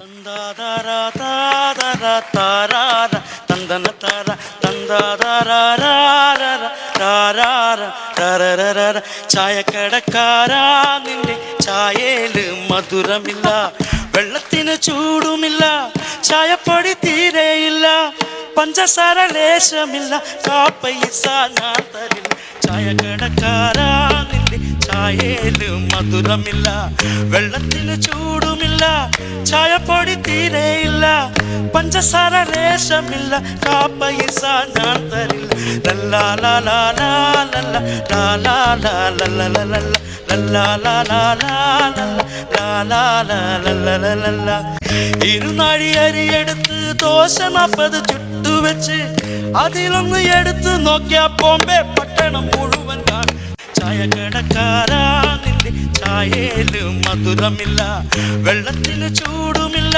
തന്ദാദാര താദര താരാര തന്ദന താര തന്ദാദാര താരാര തരരര ചായക്കടക്കാരാ നിന്റെ ചായയില് മധുരമില്ല, വെള്ളത്തിന് ചൂടുമില്ല, ചായപ്പൊടി തീരെയില്ല, പഞ്ചസാര ലേശമില്ല, കാപ്പൈസ ഞാൻ തരില്ല. ചായക്കടക്കാരാ നിന്റെ ചായയില് മധുരമില്ല, വെള്ളത്തിന് ചൂടുമില്ല, ചായപ്പൊടി തീരെയില്ല, പഞ്ചസാര ലേശമില്ല, കാപ്പൈസ ഞാൻ തരില്ല. ലല്ലാ ലാ ലാ ലാ ലല്ലാ ലാ ലാ ലാ ലല്ലാ ലല്ലാ ലാ ലാ ലാ ലാ ലാ ലാ ലല്ലാ. ഇരുനാഴി അരിയെടുത്ത് ദോശ 40 ചുട്ടുവെച്ച് അതിലൊന്ന് എടുത്ത് നോക്കിയാ ബോംബെ പട്ടണം മുഴുവൻ കാണും. ചായക്കടക്കാരാ നിന്റെ ചായയില് മധുരമില്ല, വെള്ളത്തിന് ചൂടുമില്ല,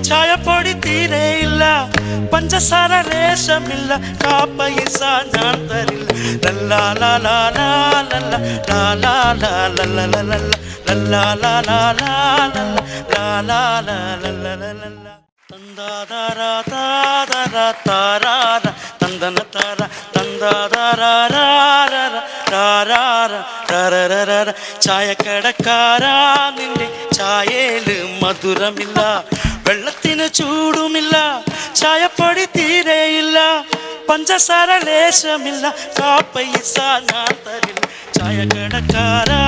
ചായപ്പൊടി തീരെയില്ല, പഞ്ചസാര ലേശമില്ല, കാപ്പൈസ ഞാൻ തരില്ല. ലല്ലാ ലാ ലാ ലാ ലല്ലാ ലാ ലാ ലാ ലല്ലാ ലല്ലാ ലാ ലാ ലാ ലാ ലാ ലാ ലാ. തന്ദാദാര താദര താരാര തന്ദന താര തന്ദാദാര താരാര തരരര ചായക്കടക്കാരാ നിന്റെ ചായയില് മധുരമില്ല, വെള്ളത്തിന് ചൂടുമില്ല, ചായപ്പൊടി തീരെയില്ല, പഞ്ചസാര ലേശമില്ല, കാപ്പൈസ ഞാൻ തരില്ല. ചായക്കടക്കാരാ